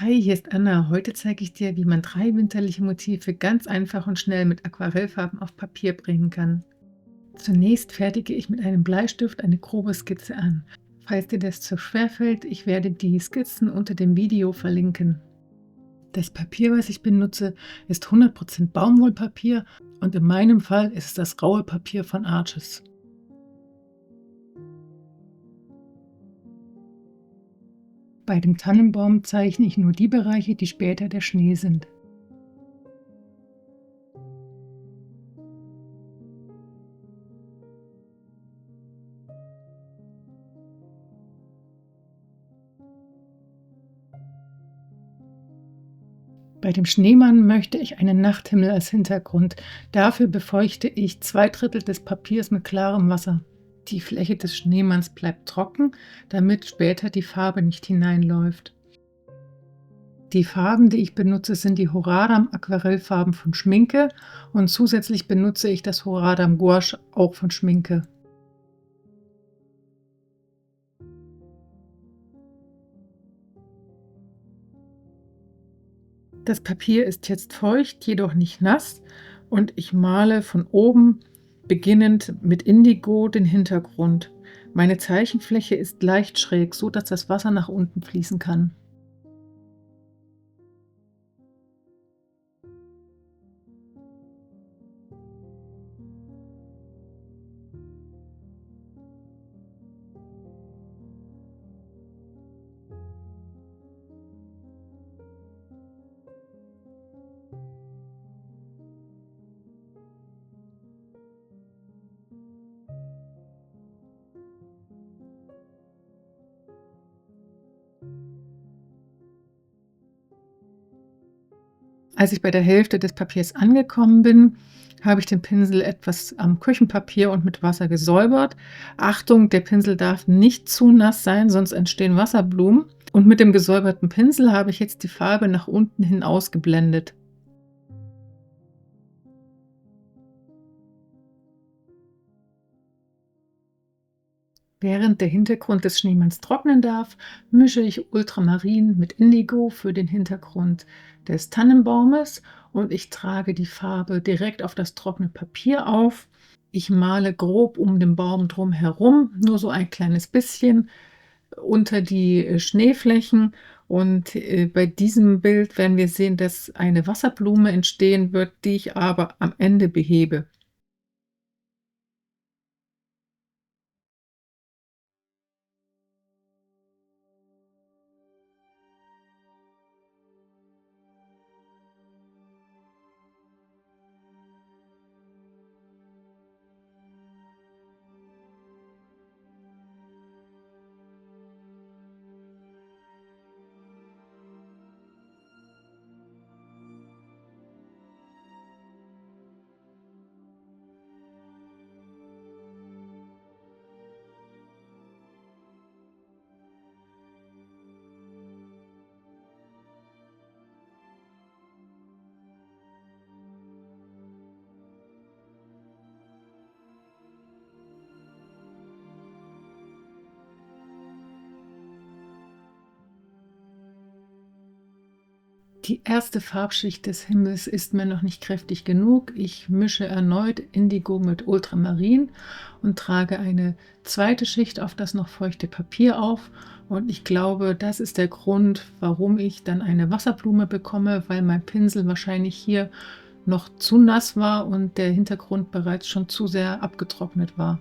Hi, hier ist Anna. Heute zeige ich dir, wie man drei winterliche Motive ganz einfach und schnell mit Aquarellfarben auf Papier bringen kann. Zunächst fertige ich mit einem Bleistift eine grobe Skizze an. Falls dir das zu schwer fällt, ich werde die Skizzen unter dem Video verlinken. Das Papier, was ich benutze, ist 100% Baumwollpapier und in meinem Fall ist es das raue Papier von Arches. Bei dem Tannenbaum zeichne ich nur die Bereiche, die später der Schnee sind. Bei dem Schneemann möchte ich einen Nachthimmel als Hintergrund. Dafür befeuchte ich 2/3 des Papiers mit klarem Wasser. Die Fläche des Schneemanns bleibt trocken, damit später die Farbe nicht hineinläuft. Die Farben, die ich benutze, sind die Horadam Aquarellfarben von Schminke und zusätzlich benutze ich das Horadam Gouache auch von Schminke. Das Papier ist jetzt feucht, jedoch nicht nass, und ich male von oben beginnend mit Indigo den Hintergrund. Meine Zeichenfläche ist leicht schräg, so dass das Wasser nach unten fließen kann. Als ich bei der Hälfte des Papiers angekommen bin, habe ich den Pinsel etwas am Küchenpapier und mit Wasser gesäubert. Achtung, der Pinsel darf nicht zu nass sein, sonst entstehen Wasserblumen. Und mit dem gesäuberten Pinsel habe ich jetzt die Farbe nach unten hin ausgeblendet. Während der Hintergrund des Schneemanns trocknen darf, mische ich Ultramarin mit Indigo für den Hintergrund des Tannenbaumes und ich trage die Farbe direkt auf das trockene Papier auf. Ich male grob um den Baum drum herum, nur so ein kleines bisschen unter die Schneeflächen, und bei diesem Bild werden wir sehen, dass eine Wasserblume entstehen wird, die ich aber am Ende behebe. Die erste Farbschicht des Himmels ist mir noch nicht kräftig genug. Ich mische erneut Indigo mit Ultramarin und trage eine zweite Schicht auf das noch feuchte Papier auf. Und ich glaube, das ist der Grund, warum ich dann eine Wasserblume bekomme, weil mein Pinsel wahrscheinlich hier noch zu nass war und der Hintergrund bereits schon zu sehr abgetrocknet war.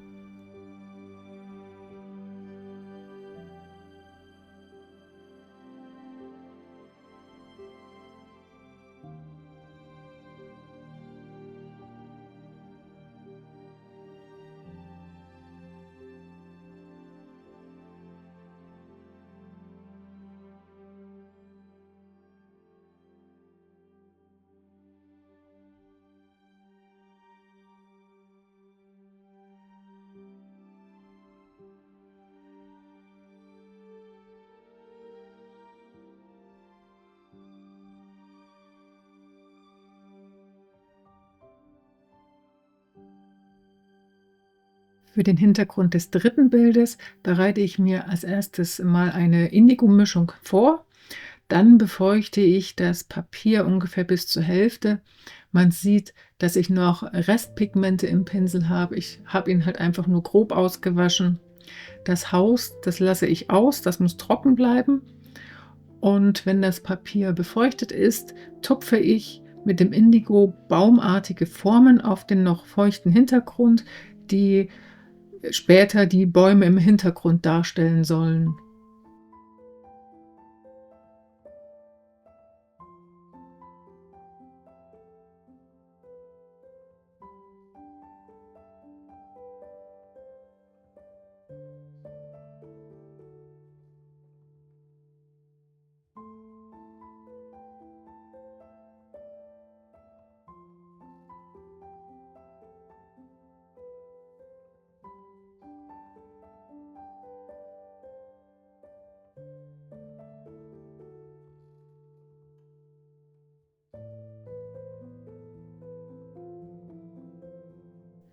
Für den Hintergrund des dritten Bildes bereite ich mir als erstes mal eine Indigo-Mischung vor. Dann befeuchte ich das Papier ungefähr bis zur Hälfte. Man sieht, dass ich noch Restpigmente im Pinsel habe. Ich habe ihn halt einfach nur grob ausgewaschen. Das Haus, das lasse ich aus, das muss trocken bleiben. Und wenn das Papier befeuchtet ist, tupfe ich mit dem Indigo baumartige Formen auf den noch feuchten Hintergrund, die später die Bäume im Hintergrund darstellen sollen.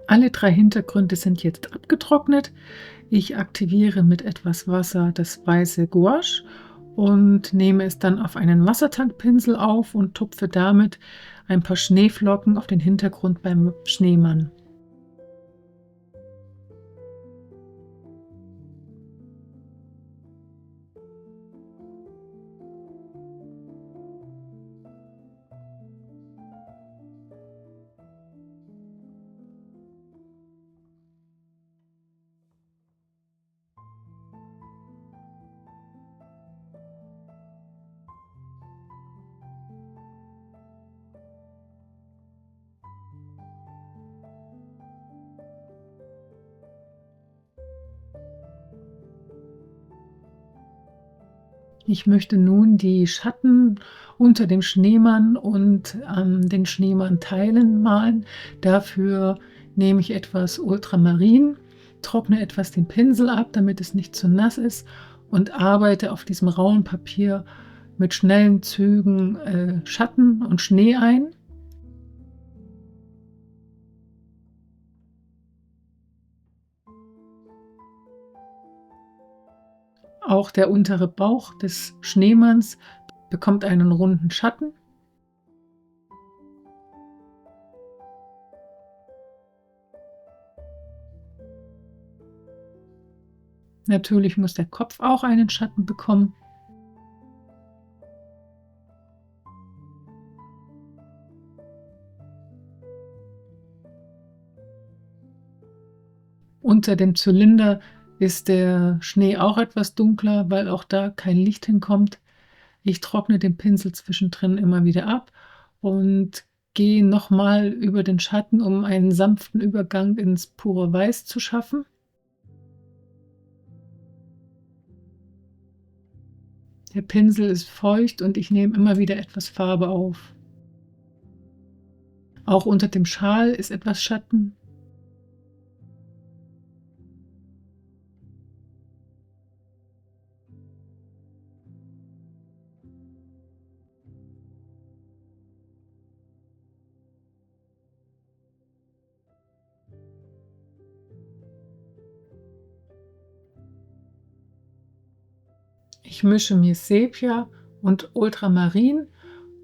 Alle 3 Hintergründe sind jetzt abgetrocknet. Ich aktiviere mit etwas Wasser das weiße Gouache und nehme es dann auf einen Wassertankpinsel auf und tupfe damit ein paar Schneeflocken auf den Hintergrund beim Schneemann. Ich möchte nun die Schatten unter dem Schneemann und den Schneemann-Teilen malen. Dafür nehme ich etwas Ultramarin, trockne etwas den Pinsel ab, damit es nicht zu nass ist, und arbeite auf diesem rauen Papier mit schnellen Zügen Schatten und Schnee ein. Auch der untere Bauch des Schneemanns bekommt einen runden Schatten. Natürlich muss der Kopf auch einen Schatten bekommen. Unter dem Zylinder ist der Schnee auch etwas dunkler, weil auch da kein Licht hinkommt. Ich trockne den Pinsel zwischendrin immer wieder ab und gehe nochmal über den Schatten, um einen sanften Übergang ins pure Weiß zu schaffen. Der Pinsel ist feucht und ich nehme immer wieder etwas Farbe auf. Auch unter dem Schal ist etwas Schatten. Ich mische mir Sepia und Ultramarin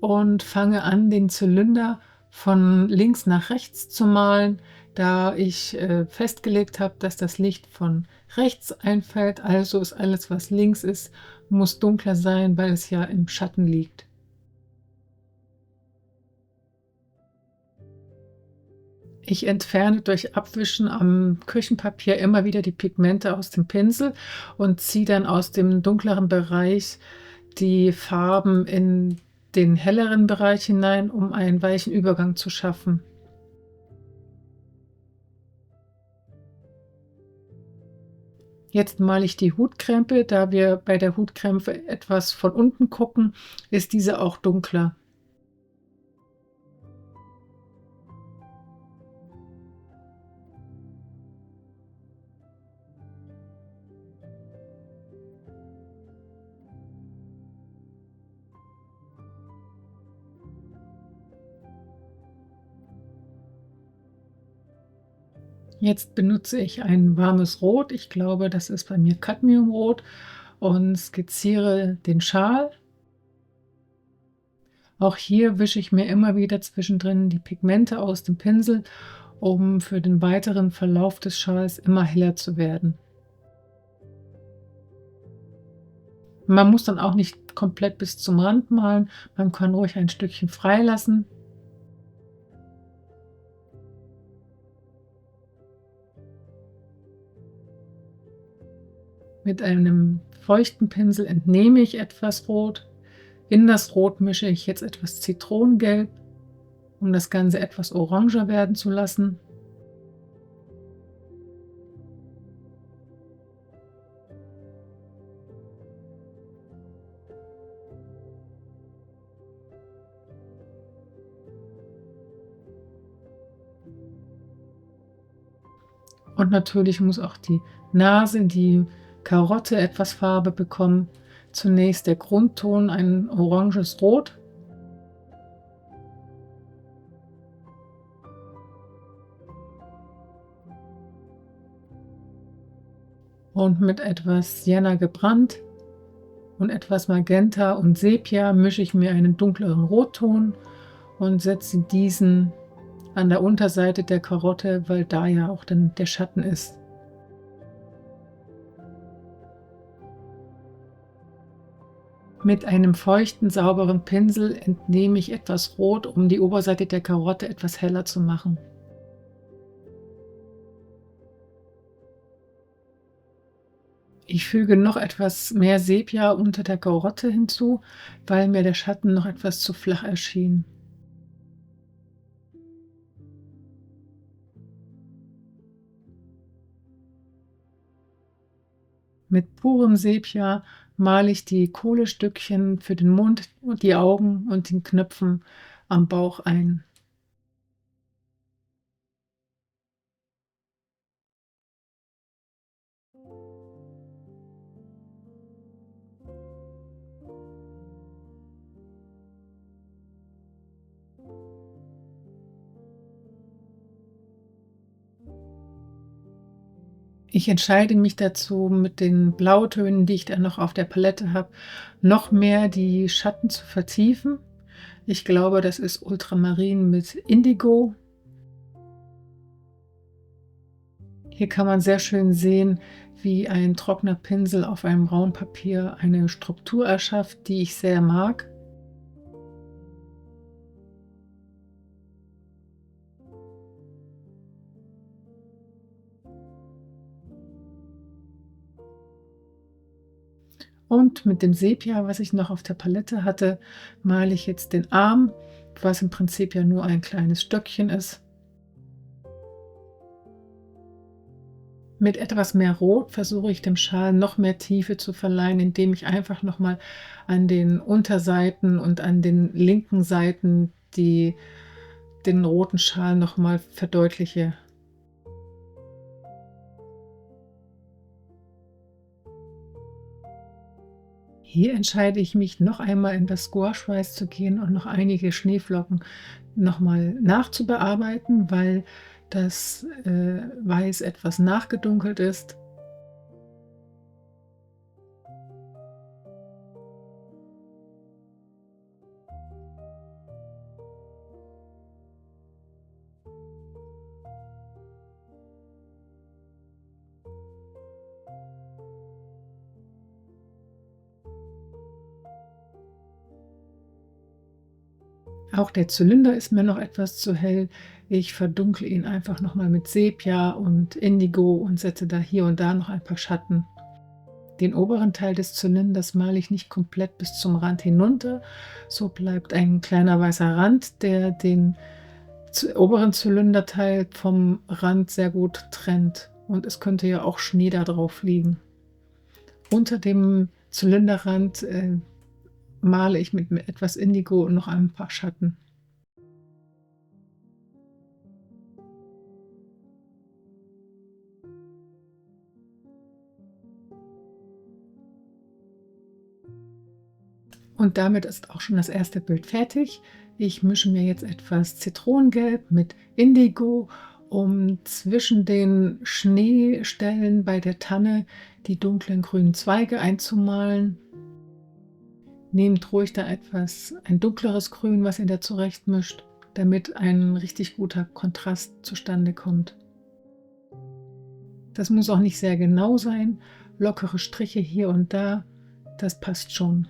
und fange an, den Zylinder von links nach rechts zu malen, da ich festgelegt habe, dass das Licht von rechts einfällt. Also ist alles, was links ist, muss dunkler sein, weil es ja im Schatten liegt. Ich entferne durch Abwischen am Küchenpapier immer wieder die Pigmente aus dem Pinsel und ziehe dann aus dem dunkleren Bereich die Farben in den helleren Bereich hinein, um einen weichen Übergang zu schaffen. Jetzt male ich die Hutkrempe. Da wir bei der Hutkrempe etwas von unten gucken, ist diese auch dunkler. Jetzt benutze ich ein warmes Rot. Ich glaube, das ist bei mir Cadmiumrot, und skizziere den Schal. Auch hier wische ich mir immer wieder zwischendrin die Pigmente aus dem Pinsel, um für den weiteren Verlauf des Schals immer heller zu werden. Man muss dann auch nicht komplett bis zum Rand malen, man kann ruhig ein Stückchen freilassen. Mit einem feuchten Pinsel entnehme ich etwas Rot. In das Rot mische ich jetzt etwas Zitronengelb, um das Ganze etwas oranger werden zu lassen. Und natürlich muss auch die Nase, die Karotte etwas Farbe bekommen. Zunächst der Grundton, ein oranges Rot. Und mit etwas Sienna gebrannt und etwas Magenta und Sepia mische ich mir einen dunkleren Rotton und setze diesen an der Unterseite der Karotte, weil da ja auch dann der Schatten ist. Mit einem feuchten, sauberen Pinsel entnehme ich etwas Rot, um die Oberseite der Karotte etwas heller zu machen. Ich füge noch etwas mehr Sepia unter der Karotte hinzu, weil mir der Schatten noch etwas zu flach erschien. Mit purem Sepia male ich die Kohlestückchen für den Mund und die Augen und den Knöpfen am Bauch ein. Ich entscheide mich dazu, mit den Blautönen, die ich dann noch auf der Palette habe, noch mehr die Schatten zu vertiefen. Ich glaube, das ist Ultramarin mit Indigo. Hier kann man sehr schön sehen, wie ein trockener Pinsel auf einem braunen Papier eine Struktur erschafft, die ich sehr mag. Und mit dem Sepia, was ich noch auf der Palette hatte, male ich jetzt den Arm, was im Prinzip ja nur ein kleines Stöckchen ist. Mit etwas mehr Rot versuche ich dem Schal noch mehr Tiefe zu verleihen, indem ich einfach noch mal an den Unterseiten und an den linken Seiten den roten Schal noch mal verdeutliche. Hier entscheide ich mich noch einmal in das Gouache-Weiß zu gehen und noch einige Schneeflocken noch mal nachzubearbeiten, weil das, Weiß etwas nachgedunkelt ist. Auch der Zylinder ist mir noch etwas zu hell. Ich verdunkle ihn einfach noch mal mit Sepia und Indigo und setze da hier und da noch ein paar Schatten. Den oberen Teil des Zylinders male ich nicht komplett bis zum Rand hinunter. So bleibt ein kleiner weißer Rand, der den oberen Zylinderteil vom Rand sehr gut trennt. Und es könnte ja auch Schnee da drauf liegen. Unter dem Zylinderrand male ich mit etwas Indigo und noch ein paar Schatten. Und damit ist auch schon das erste Bild fertig. Ich mische mir jetzt etwas Zitronengelb mit Indigo, um zwischen den Schneestellen bei der Tanne die dunklen grünen Zweige einzumalen. Nehmt ruhig da ein dunkleres Grün, was ihr da zurechtmischt, damit ein richtig guter Kontrast zustande kommt. Das muss auch nicht sehr genau sein, lockere Striche hier und da, das passt schon.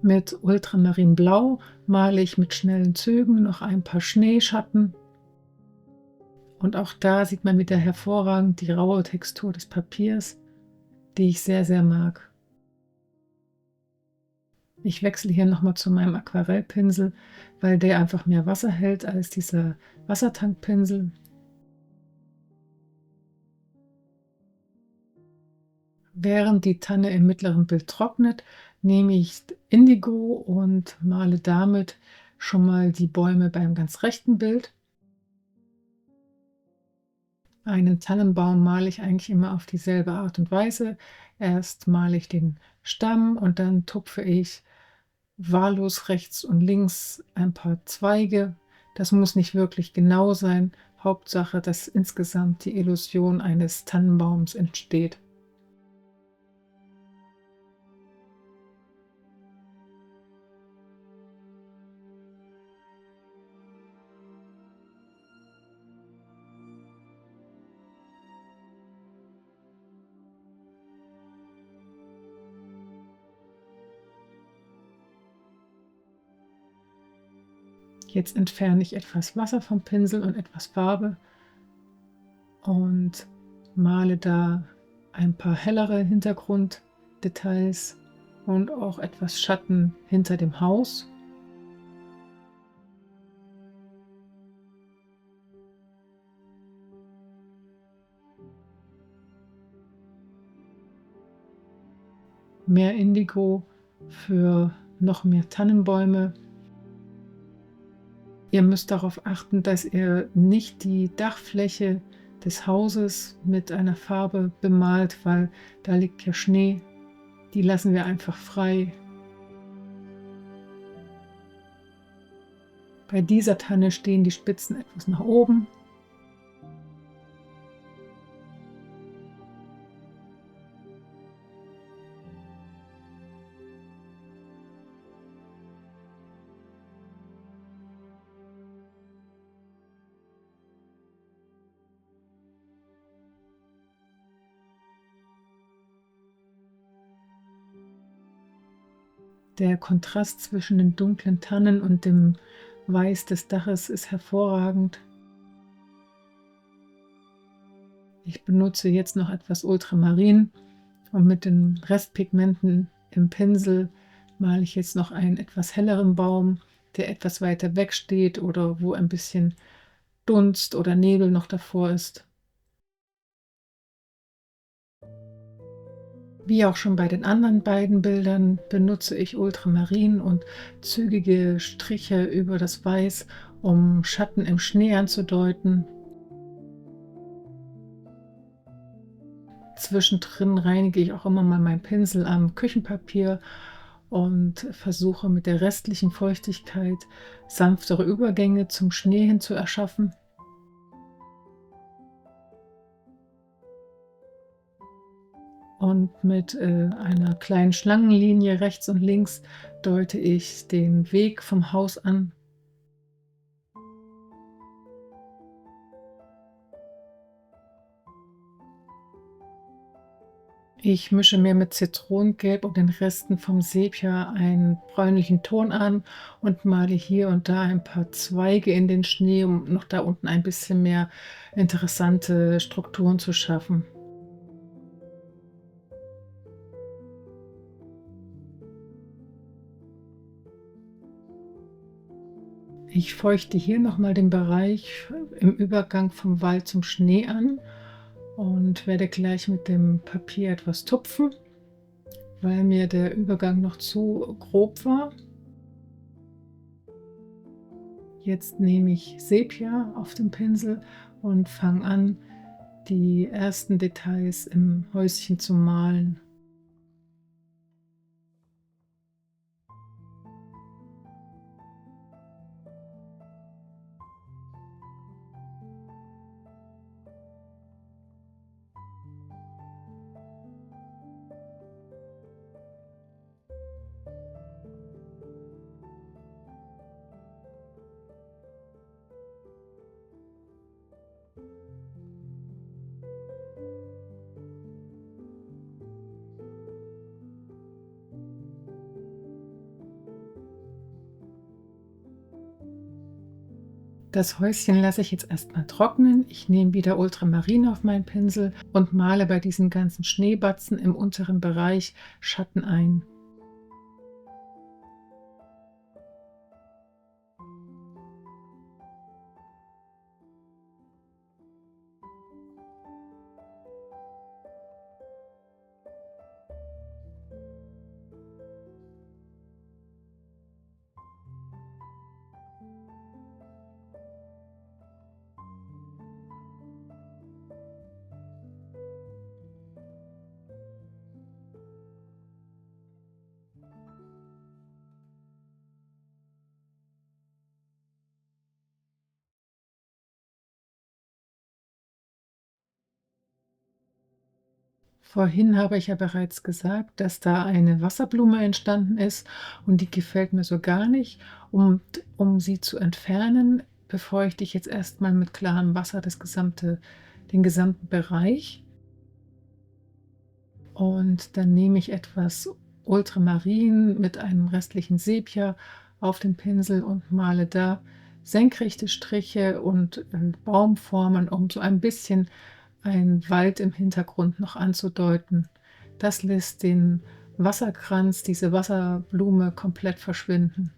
Mit Ultramarinblau male ich mit schnellen Zügen noch ein paar Schneeschatten. Und auch da sieht man wieder hervorragend die raue Textur des Papiers, die ich sehr, sehr mag. Ich wechsle hier nochmal zu meinem Aquarellpinsel, weil der einfach mehr Wasser hält als dieser Wassertankpinsel. Während die Tanne im mittleren Bild trocknet, nehme ich Indigo und male damit schon mal die Bäume beim ganz rechten Bild. Einen Tannenbaum male ich eigentlich immer auf dieselbe Art und Weise. Erst male ich den Stamm und dann tupfe ich wahllos rechts und links ein paar Zweige. Das muss nicht wirklich genau sein. Hauptsache, dass insgesamt die Illusion eines Tannenbaums entsteht. Jetzt entferne ich etwas Wasser vom Pinsel und etwas Farbe und male da ein paar hellere Hintergrunddetails und auch etwas Schatten hinter dem Haus. Mehr Indigo für noch mehr Tannenbäume. Ihr müsst darauf achten, dass ihr nicht die Dachfläche des Hauses mit einer Farbe bemalt, weil da liegt ja Schnee. Die lassen wir einfach frei. Bei dieser Tanne stehen die Spitzen etwas nach oben. Der Kontrast zwischen den dunklen Tannen und dem Weiß des Daches ist hervorragend. Ich benutze jetzt noch etwas Ultramarin und mit den Restpigmenten im Pinsel male ich jetzt noch einen etwas helleren Baum, der etwas weiter weg steht oder wo ein bisschen Dunst oder Nebel noch davor ist. Wie auch schon bei den anderen beiden Bildern benutze ich Ultramarin und zügige Striche über das Weiß, um Schatten im Schnee anzudeuten. Zwischendrin reinige ich auch immer mal meinen Pinsel am Küchenpapier und versuche mit der restlichen Feuchtigkeit sanftere Übergänge zum Schnee hin zu erschaffen. Und mit einer kleinen Schlangenlinie rechts und links deute ich den Weg vom Haus an. Ich mische mir mit Zitronengelb und den Resten vom Sepia einen bräunlichen Ton an und male hier und da ein paar Zweige in den Schnee, um noch da unten ein bisschen mehr interessante Strukturen zu schaffen. Ich feuchte hier noch mal den Bereich im Übergang vom Wald zum Schnee an und werde gleich mit dem Papier etwas tupfen, weil mir der Übergang noch zu grob war. Jetzt nehme ich Sepia auf den Pinsel und fange an, die ersten Details im Häuschen zu malen. Das Häuschen lasse ich jetzt erstmal trocknen. Ich nehme wieder Ultramarin auf meinen Pinsel und male bei diesen ganzen Schneebatzen im unteren Bereich Schatten ein. Vorhin habe ich ja bereits gesagt, dass da eine Wasserblume entstanden ist und die gefällt mir so gar nicht. Um sie zu entfernen, befeuchte ich jetzt erstmal mit klarem Wasser den gesamten Bereich. Und dann nehme ich etwas Ultramarin mit einem restlichen Sepia auf den Pinsel und male da senkrechte Striche und Baumformen, um so ein bisschen einen Wald im Hintergrund noch anzudeuten. Das lässt den Wasserkranz, diese Wasserblume komplett verschwinden.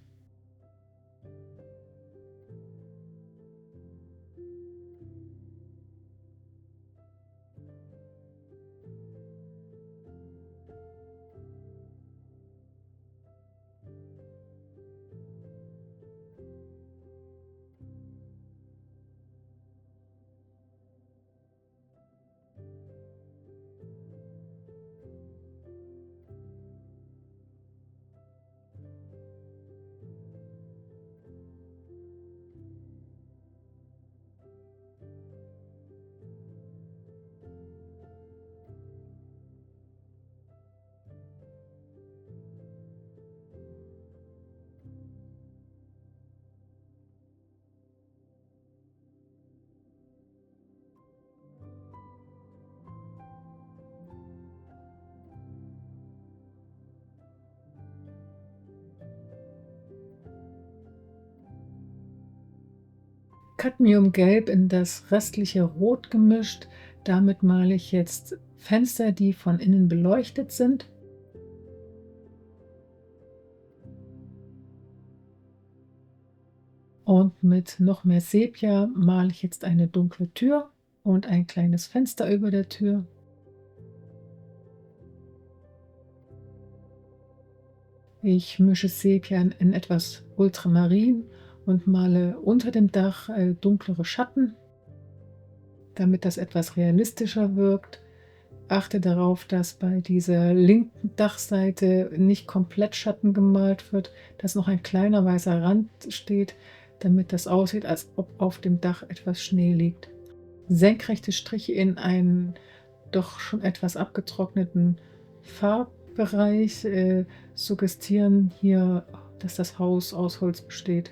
Cadmiumgelb in das restliche Rot gemischt. Damit male ich jetzt Fenster, die von innen beleuchtet sind. Und mit noch mehr Sepia male ich jetzt eine dunkle Tür und ein kleines Fenster über der Tür. Ich mische Sepia in etwas Ultramarin und male unter dem Dach dunklere Schatten, damit das etwas realistischer wirkt. Achte darauf, dass bei dieser linken Dachseite nicht komplett Schatten gemalt wird, dass noch ein kleiner weißer Rand steht, damit das aussieht, als ob auf dem Dach etwas Schnee liegt. Senkrechte Striche in einen doch schon etwas abgetrockneten Farbbereich suggestieren hier, dass das Haus aus Holz besteht.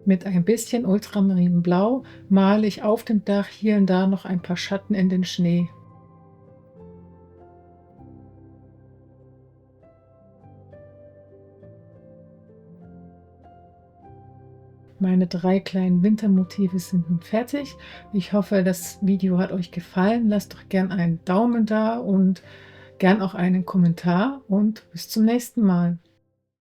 Mit ein bisschen Ultramarinblau male ich auf dem Dach hier und da noch ein paar Schatten in den Schnee. Meine 3 kleinen Wintermotive sind nun fertig. Ich hoffe, das Video hat euch gefallen. Lasst doch gern einen Daumen da und gern auch einen Kommentar und bis zum nächsten Mal.